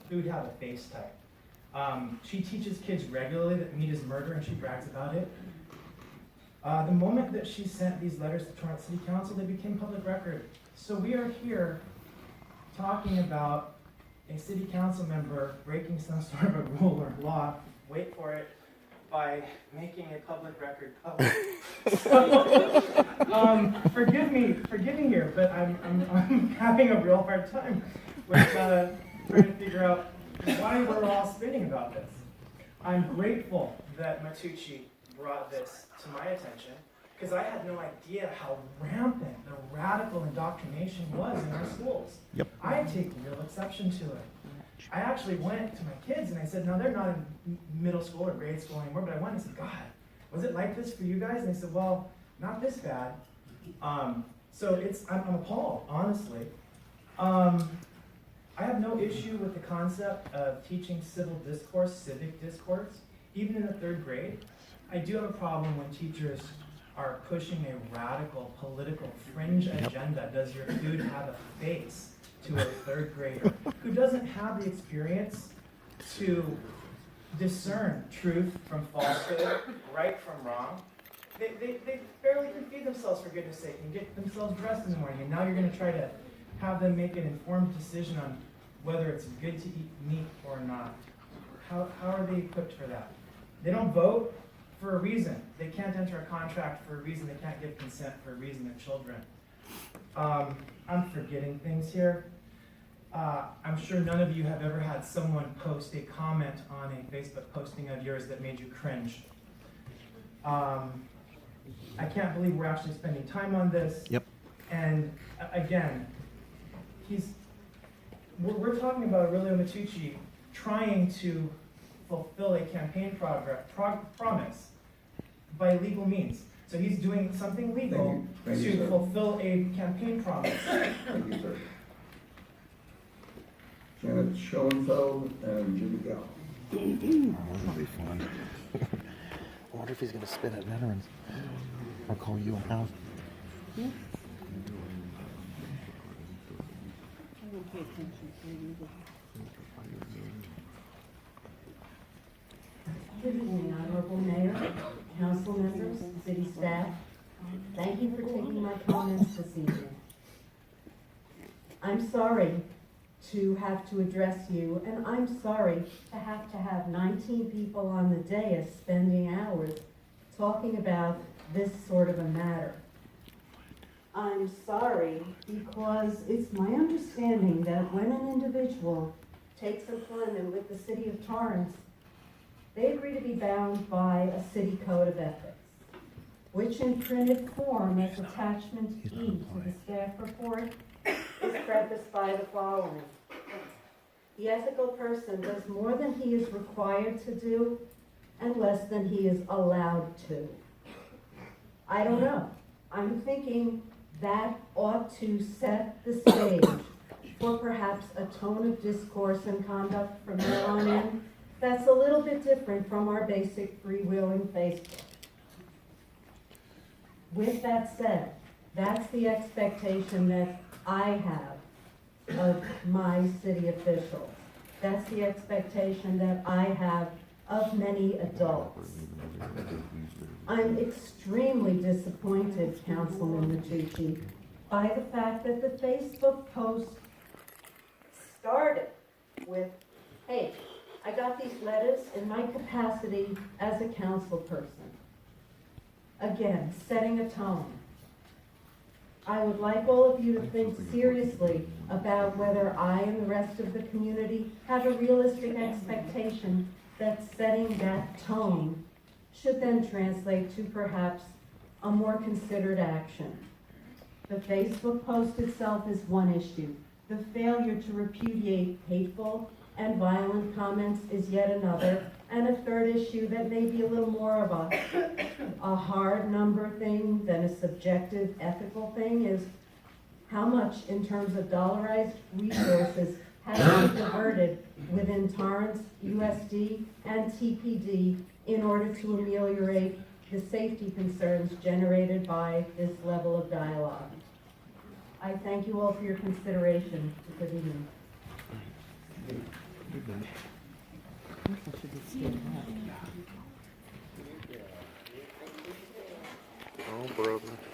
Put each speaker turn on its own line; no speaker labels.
food have a face type. She teaches kids regularly that meat is murder, and she brags about it. The moment that she sent these letters to Torrance City Council, they became public record. So we are here talking about a city council member breaking some sort of a rule or law, wait for it, by making a public record public. Forgive me here, but I'm having a real hard time with trying to figure out why we're all spinning about this. I'm grateful that Matucci brought this to my attention, because I had no idea how rampant the radical indoctrination was in our schools.
Yep.
I take real exception to it. I actually went to my kids and I said, no, they're not in middle school or grade school anymore, but I went and said, God, was it like this for you guys? And they said, well, not this bad. So I'm appalled, honestly. I have no issue with the concept of teaching civil discourse, civic discourse, even in the 3rd grade. I do have a problem when teachers are pushing a radical political fringe agenda. Does your food have a face to a 3rd grader who doesn't have the experience to discern truth from falsehood, right from wrong? They barely can feed themselves, for goodness sake, and get themselves dressed in the morning. And now you're going to try to have them make an informed decision on whether it's good to eat meat or not. How are they equipped for that? They don't vote for a reason. They can't enter a contract for a reason. They can't give consent for a reason. They're children. I'm forgetting things here. I'm sure none of you have ever had someone post a comment on a Facebook posting of yours that made you cringe. I can't believe we're actually spending time on this.
Yep.
And again, we're talking about Aurelio Matucci trying to fulfill a campaign promise by legal means. So he's doing something legal to fulfill a campaign promise.
Thank you, sir. Janet Schoenfeld and Jimmy Gallo.
That'll be fun. I wonder if he's going to spin at veterans. I'll call you a house.
I don't pay attention to you.
Good evening, Honorable Mayor, council members, city staff. Thank you for taking my comments this evening. I'm sorry to have to address you, and I'm sorry to have 19 people on the dais spending hours talking about this sort of a matter. I'm sorry because it's my understanding that when an individual takes employment with the city of Torrance, they agree to be bound by a city code of ethics, which in printed form as attachment E to the staff report is prefaced by the following. The ethical person does more than he is required to do and less than he is allowed to. I don't know. I'm thinking that ought to set the stage for perhaps a tone of discourse and conduct from there on in that's a little bit different from our basic freewheeling Facebook. With that said, that's the expectation that I have of my city officials. That's the expectation that I have of many adults. I'm extremely disappointed, Councilman Matucci, by the fact that the Facebook post started with, hey, I got these letters in my capacity as a council person. Again, setting a tone. I would like all of you to think seriously about whether I and the rest of the community have a realistic expectation that setting that tone should then translate to perhaps a more considered action. The Facebook post itself is one issue. The failure to repudiate hateful and violent comments is yet another. And a third issue that may be a little more of a hard number thing than a subjective ethical thing is how much in terms of dollarized resources has been diverted within Torrance, USD, and TPD in order to ameliorate the safety concerns generated by this level of dialogue. I thank you all for your consideration. Good evening.
I should be standing up.
Oh, brother.